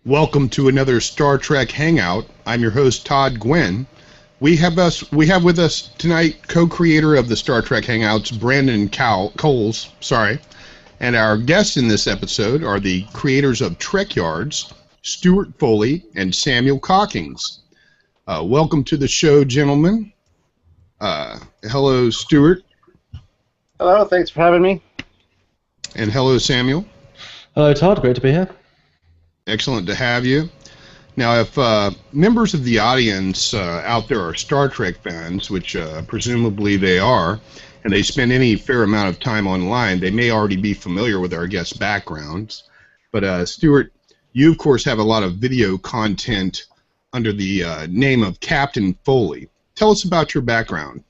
Welcome to another Star Trek Hangout. I'm your host, Todd Gwynn. We have with us tonight co-creator of the Star Trek Hangouts, Brandon Coles. And our guests in this episode are the creators of TREKYARDS, Stuart Foley and Samuel Cockings. Welcome to the show, gentlemen. Hello, Stuart. Hello, thanks for having me. And hello, Samuel. Hello, Todd. Great to be here. Excellent to have you. Now, if members of the audience out there are Star Trek fans, which presumably they are, and they spend any fair amount of time online, they may already be familiar with our guests' backgrounds. But Stuart, you of course have a lot of video content under the name of Captain Foley. Tell us about your background.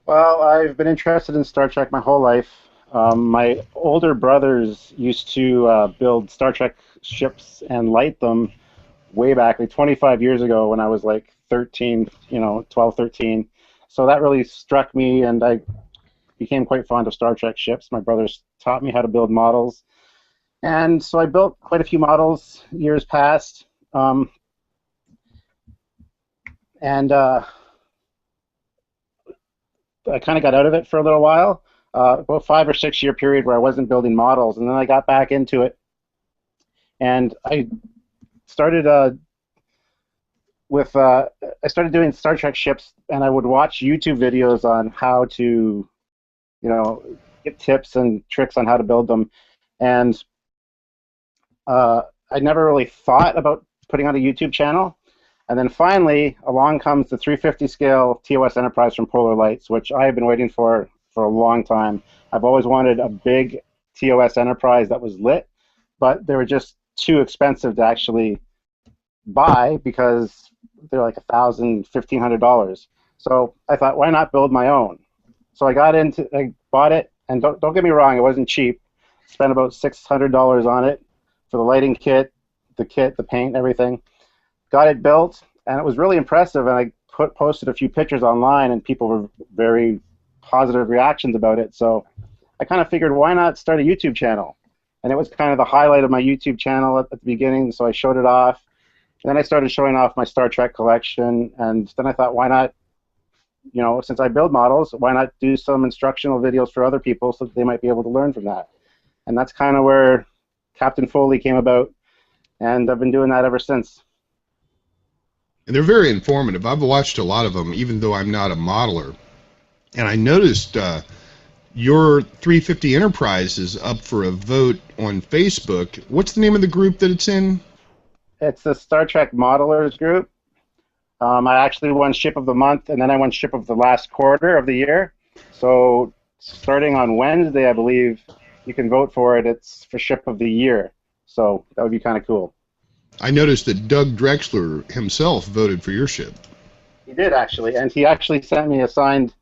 Well, I've been interested in Star Trek my whole life. My older brothers used to build Star Trek ships and light them way back, like 25 years ago when I was like 13, 12, 13. So that really struck me, and I became quite fond of Star Trek ships. My brothers taught me how to build models. And so I built quite a few models years past. I kind of got out of it for a little while, about 5 or 6 year period where I wasn't building models, and then I got back into it. And I started I started doing Star Trek ships, and I would watch YouTube videos on how to, get tips and tricks on how to build them. And I never really thought about putting on a YouTube channel. And then finally, along comes the 350 scale TOS Enterprise from Polar Lights, which I have been waiting for a long time. I've always wanted a big TOS Enterprise that was lit, but they were just too expensive to actually buy because they're like $1,000, $1,500. So I thought, why not build my own? So I bought it, and don't get me wrong, it wasn't cheap. Spent about $600 on it for the lighting kit, the paint, everything. Got it built, and it was really impressive, and I posted a few pictures online, and people were very positive reactions about it. So I kind of figured, why not start a YouTube channel? And it was kind of the highlight of my YouTube channel at the beginning, so I showed it off. And then I started showing off my Star Trek collection, and then I thought, why not, since I build models, why not do some instructional videos for other people so that they might be able to learn from that? And that's kind of where Captain Foley came about, and I've been doing that ever since. And they're very informative. I've watched a lot of them, even though I'm not a modeler. And I noticed your 350 Enterprise is up for a vote on Facebook. What's the name of the group that it's in? It's the Star Trek Modelers group. I actually won Ship of the Month, and then I won Ship of the last quarter of the year. So starting on Wednesday, I believe, you can vote for it. It's for Ship of the Year. So that would be kind of cool. I noticed that Doug Drexler himself voted for your ship. He did, actually, and he actually sent me a signed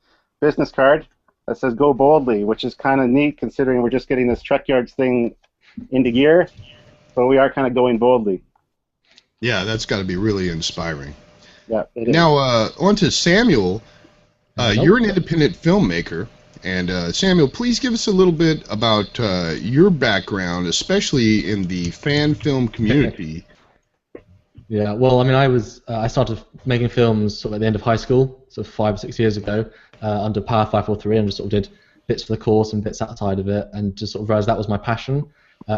business card that says "Go Boldly," which is kind of neat considering we're just getting this TREKYARDS thing into gear. So we are kind of going boldly. Yeah, that's got to be really inspiring. Yeah, it is. Now, on to Samuel. You're an independent filmmaker. And Samuel, please give us a little bit about your background, especially in the fan film community. Yeah, well, I mean, I started making films sort of at the end of high school, so 5 or 6 years ago, under Power 543, and just sort of did bits for the course and bits outside of it, and just sort of realized that was my passion.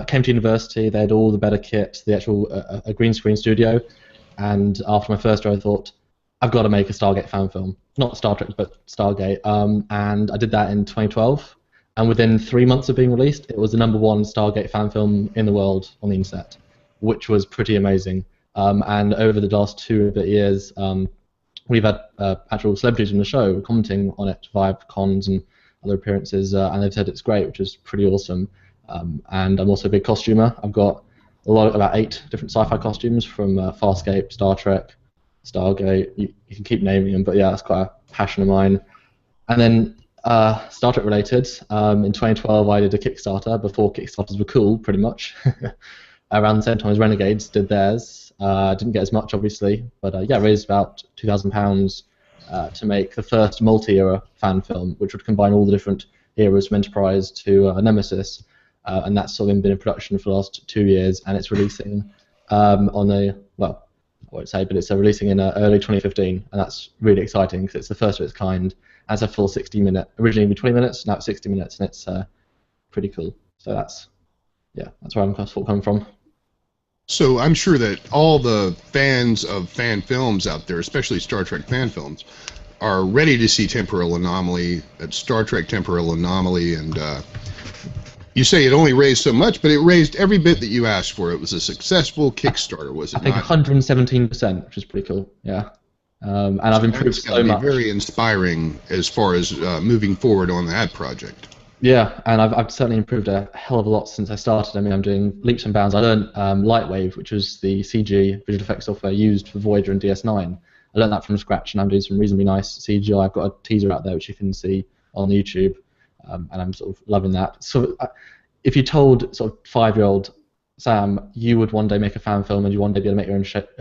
Came to university, they had all the better kit, the actual a green screen studio, and after my first year, I thought, I've got to make a Stargate fan film. Not Star Trek, but Stargate, and I did that in 2012, and within 3 months of being released, it was the #1 Stargate fan film in the world on the internet, which was pretty amazing. And over the last 2 years, we've had actual celebrities in the show commenting on it via cons and other appearances, and they've said it's great, which is pretty awesome. And I'm also a big costumer. I've got about 8 different sci-fi costumes from Farscape, Star Trek, Stargate. You can keep naming them, but yeah, that's quite a passion of mine. And then Star Trek related, in 2012 I did a Kickstarter before Kickstarters were cool, pretty much. Around the same time as Renegades did theirs. Didn't get as much, obviously, but yeah, raised about £2,000 to make the first multi-era fan film, which would combine all the different eras from Enterprise to Nemesis. And that's sort of been in production for the last 2 years, and it's releasing on a, well, I won't say, but it's releasing in early 2015, and that's really exciting because it's the first of its kind. As a full 60-minute, originally 20 minutes, now it's 60 minutes, and it's pretty cool. So that's where I'm coming from. So I'm sure that all the fans of fan films out there, especially Star Trek fan films, are ready to see Temporal Anomaly, Star Trek Temporal Anomaly, and you say it only raised so much, but it raised every bit that you asked for. It was a successful Kickstarter, was it not? I think 117%, which is pretty cool, yeah. And I've improved so much. Very inspiring as far as moving forward on that project. Yeah, and I've certainly improved a hell of a lot since I started. I mean, I'm doing leaps and bounds. I learned Lightwave, which was the CG visual effects software used for Voyager and DS9. I learned that from scratch, and I'm doing some reasonably nice CGI. I've got a teaser out there which you can see on YouTube, and I'm sort of loving that. So, if you told sort of 5-year-old Sam you would one day make a fan film and you one day be able to make your own ship,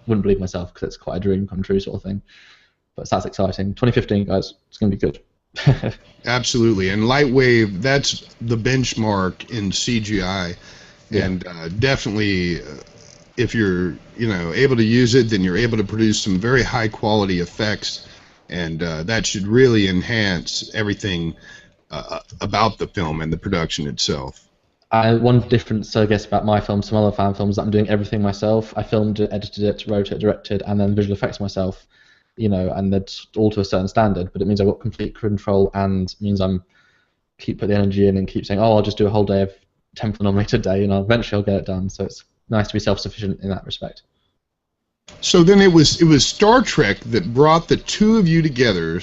wouldn't believe myself, because it's quite a dream come true sort of thing. But that's exciting. 2015, guys, it's going to be good. Absolutely, and Lightwave, that's the benchmark in CGI, and definitely, if you're able to use it, then you're able to produce some very high quality effects, and that should really enhance everything about the film and the production itself. One difference, I guess, about my film, some other fan films, that I'm doing everything myself. I filmed it, edited it, wrote it, directed, and then visual effects myself. And that's all to a certain standard, but it means I've got complete control, and means I'm keep putting the energy in and keep saying, oh, I'll just do a whole day of Temporal Anomaly today, and eventually I'll get it done. So it's nice to be self-sufficient in that respect. So then it was Star Trek that brought the two of you together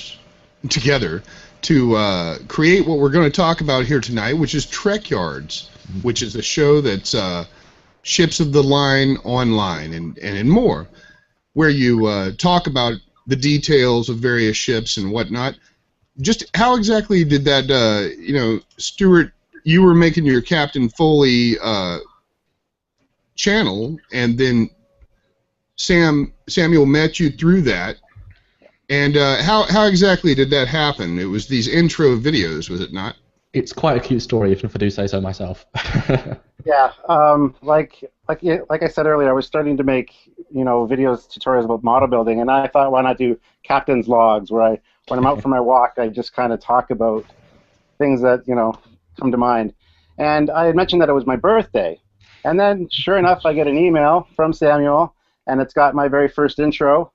to create what we're going to talk about here tonight, which is TREKYARDS, which is a show that's ships of the line online and more, where you talk about the details of various ships and whatnot. Just how exactly did that, Stuart, you were making your Captain Foley channel, and then Samuel met you through that. And how exactly did that happen? It was these intro videos, was it not? It's quite a cute story, if I do say so myself. Yeah, like I said earlier, I was starting to make videos, tutorials about model building, and I thought, why not do captain's logs, where when I'm out for my walk, I just kind of talk about things that come to mind. And I had mentioned that it was my birthday, and then sure enough, I get an email from Samuel, and it's got my very first intro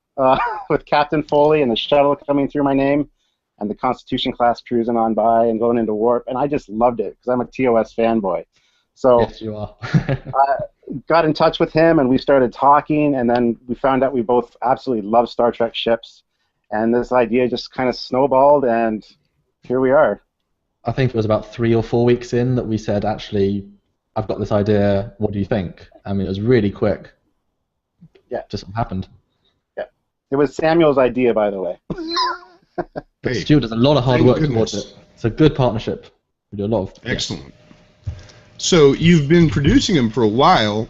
with Captain Foley and the shuttle coming through my name, and the Constitution class cruising on by and going into warp, and I just loved it because I'm a TOS fanboy. So yes, you are. I got in touch with him, and we started talking, and then we found out we both absolutely love Star Trek ships, and this idea just kind of snowballed, and here we are. I think it was about 3 or 4 weeks in that we said, actually, I've got this idea, what do you think? I mean, it was really quick. Yeah. Just happened. Yeah. It was Samuel's idea, by the way. But Stuart does a lot of hard work towards it. It's a good partnership. We do a lot of... Excellent. So you've been producing them for a while,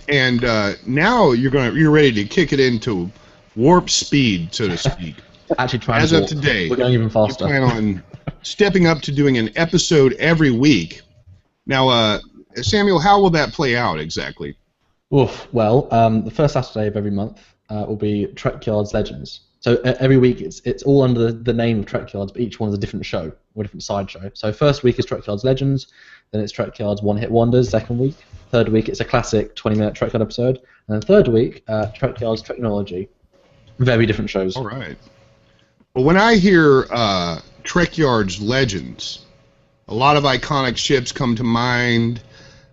and now you're ready to kick it into warp speed, so to speak. Actually, trying as of today, we're going even faster. You plan on stepping up to doing an episode every week. Now, Samuel, how will that play out exactly? Oof. Well, the first Saturday of every month will be TREKYARDS Legends. So every week it's all under the name of TREKYARDS, but each one's a different show or a different side show. So first week is TREKYARDS Legends, then it's TREKYARDS One Hit Wonders. Second week, third week it's a classic 20-minute TREKYARD episode, and then third week TREKYARDS Technology. Very different shows. All right. Well, when I hear TREKYARDS Legends, a lot of iconic ships come to mind,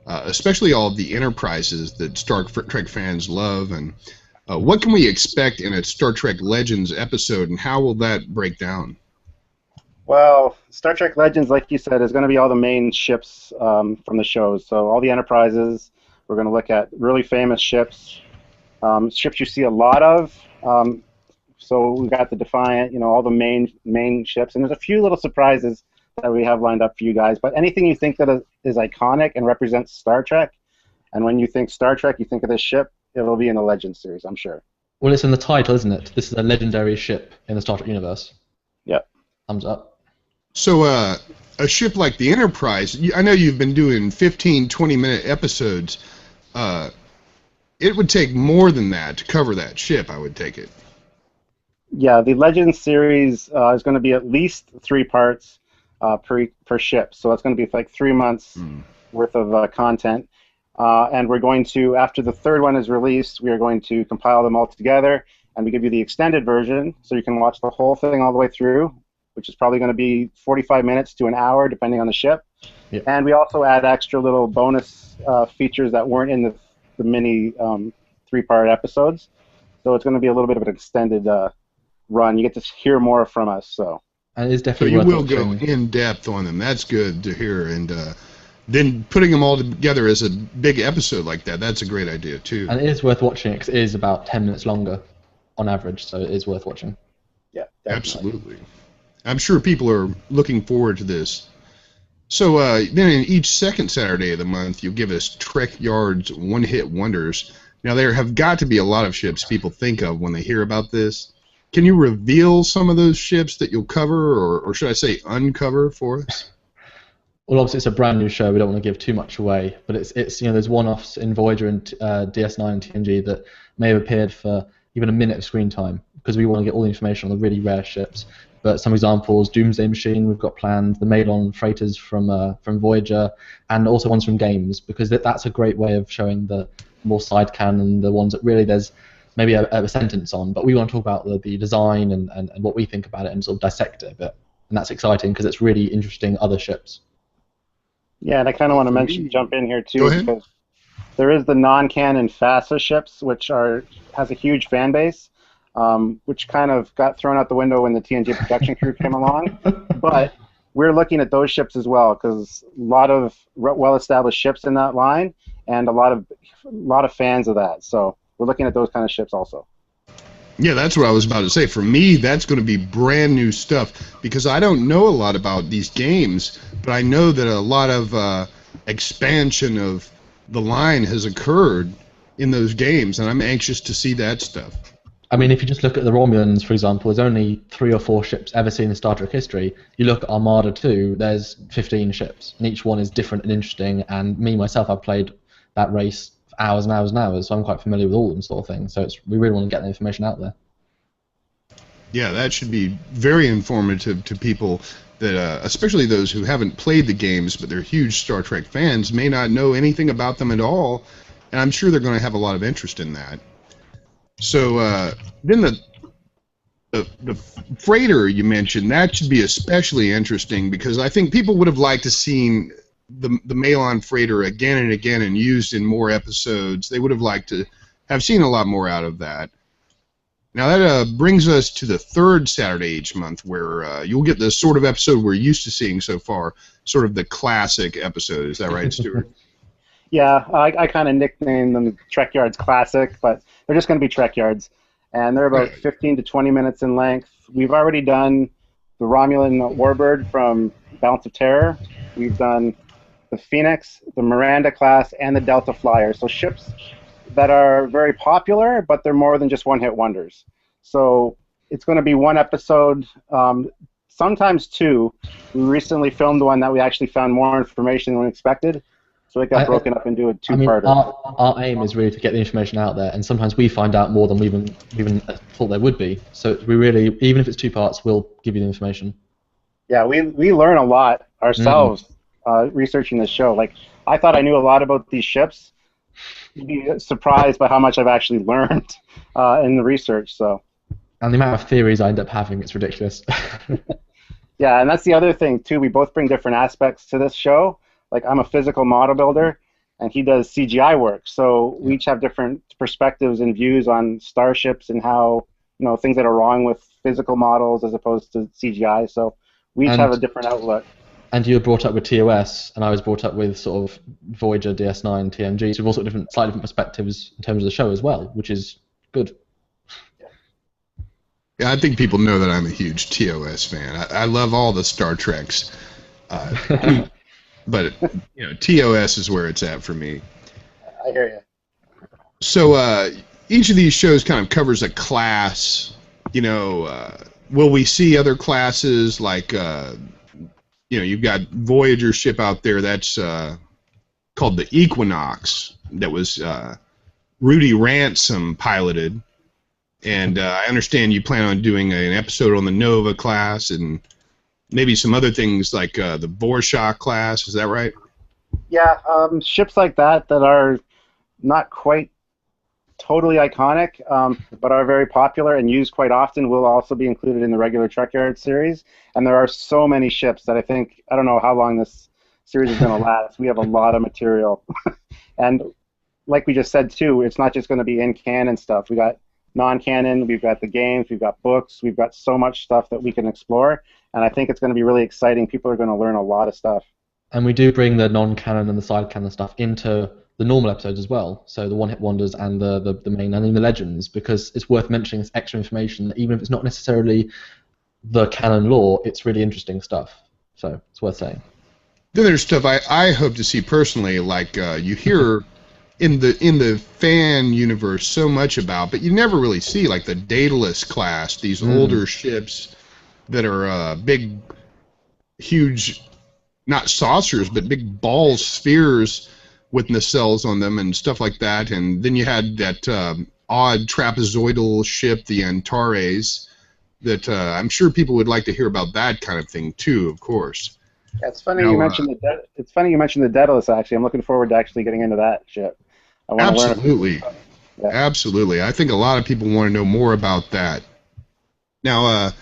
especially all of the Enterprises that Star Trek fans love. And what can we expect in a Star Trek Legends episode, and how will that break down? Well, Star Trek Legends, like you said, is going to be all the main ships from the shows. So all the Enterprises, we're going to look at really famous ships, ships you see a lot of. So we've got the Defiant, all the main ships, and there's a few little surprises that we have lined up for you guys. But anything you think that is iconic and represents Star Trek, and when you think Star Trek, you think of this ship, it'll be in the Legends series, I'm sure. Well, it's in the title, isn't it? This is a legendary ship in the Star Trek universe. Yep. Thumbs up. So a ship like the Enterprise, I know you've been doing 15, 20-minute episodes. it would take more than that to cover that ship, I would take it. Yeah, the Legends series is going to be at least 3 parts per ship, so it's going to be like 3 months worth of content. And we're going to, after the 3rd one is released, we are going to compile them all together, and we give you the extended version, so you can watch the whole thing all the way through, which is probably going to be 45 minutes to an hour, depending on the ship. Yep. And we also add extra little bonus features that weren't in the mini 3-part episodes. So it's going to be a little bit of an extended run. You get to hear more from us. So. And it's So definitely you worth will watching. go in depth on them. That's good to hear. And then putting them all together as a big episode like that, that's a great idea too. And it is worth watching because it is about 10 minutes longer on average, so it is worth watching. Yeah, definitely. Absolutely. I'm sure people are looking forward to this. So then in each second Saturday of the month, you'll give us TREKYARDS one-hit wonders. Now there have got to be a lot of ships people think of when they hear about this. Can you reveal some of those ships that you'll cover, or should I say uncover for us? Well, obviously it's a brand new show. We don't want to give too much away, but it's there's one-offs in Voyager and DS9 and TNG that may have appeared for even a minute of screen time because we want to get all the information on the really rare ships. But some examples: Doomsday Machine, we've got planned, the Mailon freighters from Voyager, and also ones from games, because that's a great way of showing the more side canon, the ones that really there's maybe a sentence on. But we want to talk about the design and what we think about it and sort of dissect it a bit. And that's exciting because it's really interesting other ships. Yeah, and I kind of want to jump in here too, because there is the non-canon FASA ships, which has a huge fan base, which kind of got thrown out the window when the TNG production crew came along. But we're looking at those ships as well, because a lot of well-established ships in that line, and a lot of fans of that. So we're looking at those kind of ships also. Yeah, that's what I was about to say. For me, that's going to be brand new stuff because I don't know a lot about these games, but I know that a lot of expansion of the line has occurred in those games, and I'm anxious to see that stuff. I mean, if you just look at the Romulans, for example, there's only 3 or 4 ships ever seen in Star Trek history. You look at Armada 2, there's 15 ships, and each one is different and interesting, and me, myself, I've played that race for hours and hours and hours, so I'm quite familiar with all of them sort of thing. So we really want to get the information out there. Yeah, that should be very informative to people that, especially those who haven't played the games, but they're huge Star Trek fans, may not know anything about them at all, and I'm sure they're going to have a lot of interest in that. So then the freighter you mentioned, that should be especially interesting because I think people would have liked to seen the Mailon freighter again and again and used in more episodes. They would have liked to have seen a lot more out of that. Now that brings us to the 3rd Saturday each month, where you'll get the sort of episode we're used to seeing so far, sort of the classic episode. Is that right, Stuart? Yeah, I kind of nicknamed them TREKYARDS Classic, but they're just going to be TREKYARDS, and they're about 15 to 20 minutes in length. We've already done the Romulan Warbird from Balance of Terror. We've done the Phoenix, the Miranda class, and the Delta Flyer. So ships that are very popular, but they're more than just one-hit wonders. So it's going to be one episode, sometimes 2. We recently filmed one that we actually found more information than we expected, so it got broken up into a 2-parter. I mean, our aim is really to get the information out there, and sometimes we find out more than we even thought there would be. So we really, even if it's 2 parts, we'll give you the information. Yeah, we learn a lot ourselves researching this show. Like, I thought I knew a lot about these ships. You'd be surprised by how much I've actually learned in the research. So. And the amount of theories I end up having, it's ridiculous. Yeah, and that's the other thing too. We both bring different aspects to this show. Like, I'm a physical model builder, and he does CGI work. So we each have different perspectives and views on starships and how, things that are wrong with physical models as opposed to CGI. So we each have a different outlook. And you were brought up with TOS, and I was brought up with sort of Voyager, DS9, TNG. So we've also got slightly different perspectives in terms of the show as well, which is good. Yeah, I think people know that I'm a huge TOS fan. I love all the Star Treks. But TOS is where it's at for me. I hear you. So each of these shows kind of covers a class. Will we see other classes like you've got Voyager ship out there that's called the Equinox that was Rudy Ransom piloted, and I understand you plan on doing an episode on the Nova class and maybe some other things like the Vorshak class. Is that right? Yeah, ships like that are not quite totally iconic, but are very popular and used quite often will also be included in the regular TREKYARDS series. And there are so many ships that I don't know how long this series is going to last. We have a lot of material. And like we just said, too, it's not just going to be in-canon stuff. We got non-canon, we've got the games, we've got books, we've got so much stuff that we can explore. And I think it's going to be really exciting. People are going to learn a lot of stuff. And we do bring the non-canon and the side-canon stuff into the normal episodes as well. So the one-hit wonders and the main and the legends, because it's worth mentioning this extra information that even if it's not necessarily the canon lore, it's really interesting stuff. So it's worth saying. Then there's stuff I hope to see personally, like you hear in the fan universe so much about, but you never really see, like the Daedalus class, these older ships that are big, huge, not saucers, but big ball spheres with nacelles on them and stuff like that. And then you had that odd trapezoidal ship, the Antares, that I'm sure people would like to hear about that kind of thing too, of course. Yeah, it's funny you mentioned the Daedalus. Actually, I'm looking forward to actually getting into that ship. I want to learn. Yeah. Absolutely. I think a lot of people want to know more about that. Now,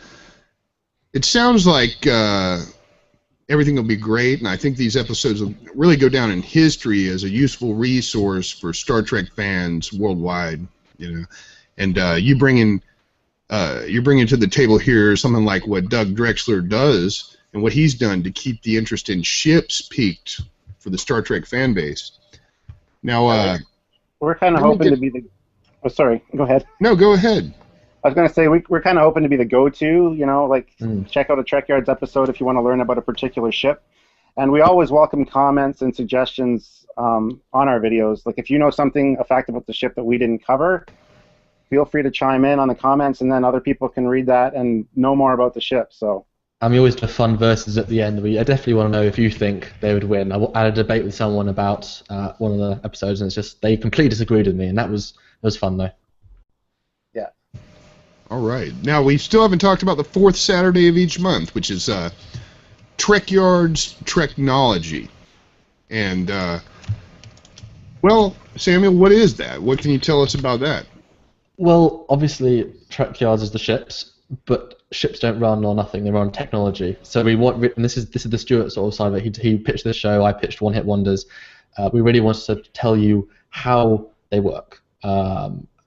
it sounds like everything will be great, and I think these episodes will really go down in history as a useful resource for Star Trek fans worldwide. You know, and you're bringing to the table here something like what Doug Drexler does and what he's done to keep the interest in ships peaked for the Star Trek fan base. Now, we're kind of hoping to be the. Oh, sorry. Go ahead. No, go ahead. I was going to say we're kind of hoping to be the go-to. You know, like check out a TREKYARDS episode if you want to learn about a particular ship, and we always welcome comments and suggestions on our videos. Like if you know a fact about the ship that we didn't cover, feel free to chime in on the comments, and then other people can read that and know more about the ship. So. And we always do fun verses at the end. I definitely want to know if you think they would win. I had a debate with someone about one of the episodes, and it's just they completely disagreed with me, and it was fun though. Yeah. All right. Now we still haven't talked about the fourth Saturday of each month, which is TREKYARDS Treknology, and well, Samuel, what is that? What can you tell us about that? Well, obviously, TREKYARDS is the ships, but ships don't run on nothing; they run on technology. So we want, and this is the Stuart sort of side of it. He pitched the show. I pitched One Hit Wonders. We really wanted to tell you how they work.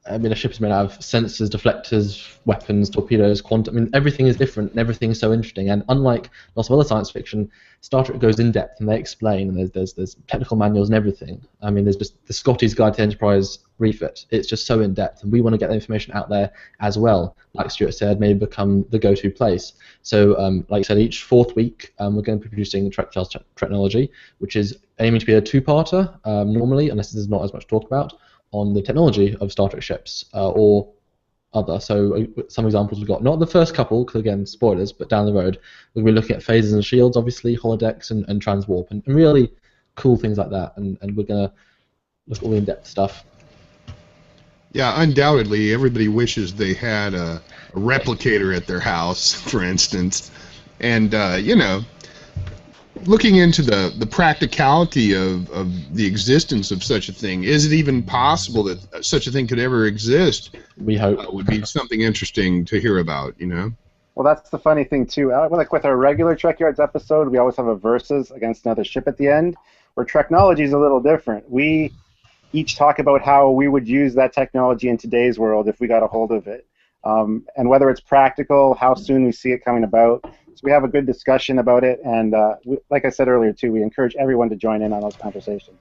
I mean, a ship is made out of sensors, deflectors, weapons, torpedoes, quantum. I mean, everything is different, and everything is so interesting. And unlike lots of other science fiction, Star Trek goes in depth, and they explain. And there's technical manuals and everything. I mean, there's just the Scotty's Guide to Enterprise refit. It's just so in depth, and we want to get the information out there as well. Like Stuart said, maybe become the go-to place. So, like I said, each fourth week, we're going to be producing TREKYARDS Treknology, which is aiming to be a two-parter normally, unless there's not as much to talk about, on the technology of Star Trek ships or other. So some examples we've got, not the first couple, because again, spoilers, but down the road, we'll be looking at phasers and shields, obviously, holodecks and transwarp, and really cool things like that. And we're going to look at all the in-depth stuff. Yeah, undoubtedly, everybody wishes they had a replicator at their house, for instance. And, you know, looking into the practicality of the existence of such a thing, is it even possible that such a thing could ever exist? We hope. Would be something interesting to hear about, you know? Well, that's the funny thing, too. Like with our regular TREKYARDS episode, we always have a versus against another ship at the end, where Treknology is a little different. We each talk about how we would use that technology in today's world if we got a hold of it, and whether it's practical, how soon we see it coming about. So we have a good discussion about it, and like I said earlier, too, we encourage everyone to join in on those conversations.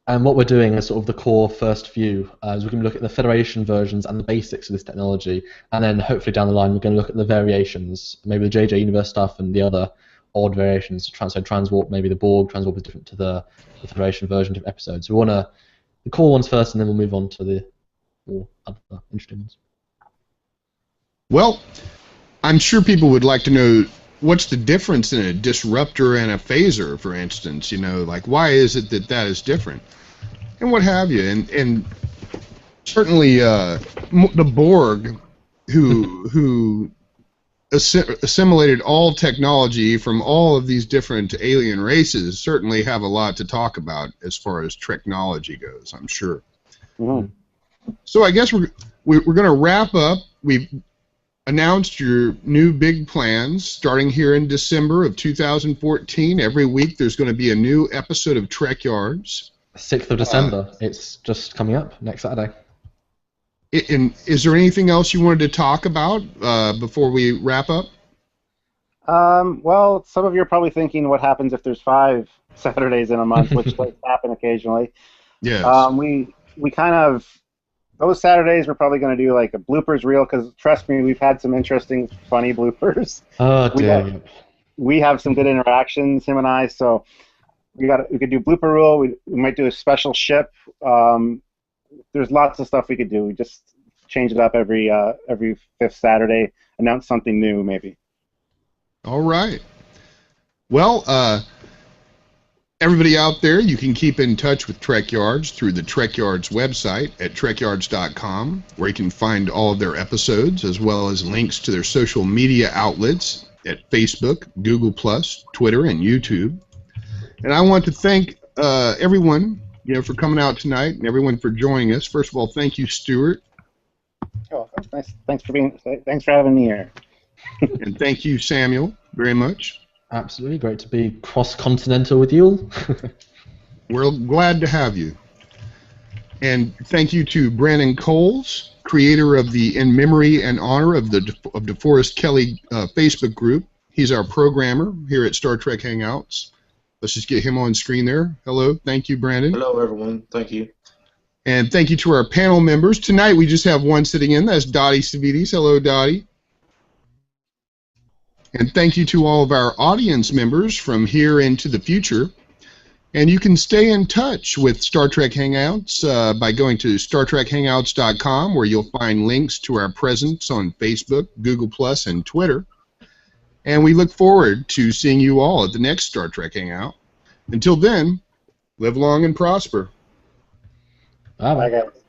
And what we're doing is sort of the core first view, is we're going to look at the Federation versions and the basics of this technology, and then hopefully down the line we're going to look at the variations, maybe the JJ Universe stuff and the other odd variations. So transwarp, maybe the Borg transwarp is different to the Federation version of episodes. So we want the core ones first, and then we'll move on to the more other interesting ones. Well, I'm sure people would like to know what's the difference in a disruptor and a phaser, for instance? You know, like why is it that that is different, and what have you? And certainly the Borg, who assimilated all technology from all of these different alien races, certainly have a lot to talk about as far as technology goes, I'm sure. Mm-hmm. So I guess we're going to wrap up. We've announced your new big plans starting here in December of 2014. Every week there's going to be a new episode of TREKYARDS. 6th of December. It's just coming up next Saturday. And is there anything else you wanted to talk about before we wrap up? Well, some of you are probably thinking, what happens if there's 5 Saturdays in a month, which does happen occasionally. Yes. We kind of, those Saturdays we're probably going to do like a bloopers reel, because trust me, we've had some interesting, funny bloopers. Oh, dear. We have some good interactions, him and I, so we could do blooper reel. We might do a special ship. There's lots of stuff we could do. We just change it up every 5th Saturday, announce something new maybe. All right. Well, everybody out there, you can keep in touch with TREKYARDS through the TREKYARDS website at trekyards.com, where you can find all of their episodes as well as links to their social media outlets at Facebook, Google+, Twitter, and YouTube. And I want to thank everyone, for coming out tonight, and everyone for joining us. First of all, thank you, Stuart. Oh, thanks for having me here. And thank you, Samuel, very much. Absolutely, great to be cross-continental with you all. We're glad to have you. And thank you to Brandon Coles, creator of the In Memory and Honor of DeForest Kelley Facebook group. He's our programmer here at Star Trek Hangouts. Let's just get him on screen there. Hello. Thank you, Brandon. Hello, everyone. Thank you. And thank you to our panel members. Tonight we just have one sitting in. That's Dottie Savides. Hello, Dottie. And thank you to all of our audience members from here into the future. And you can stay in touch with Star Trek Hangouts by going to StarTrekHangouts.com, where you'll find links to our presence on Facebook, Google+, and Twitter. And we look forward to seeing you all at the next Star Trek Hangout. Until then, live long and prosper. Bye-bye. Bye, guys.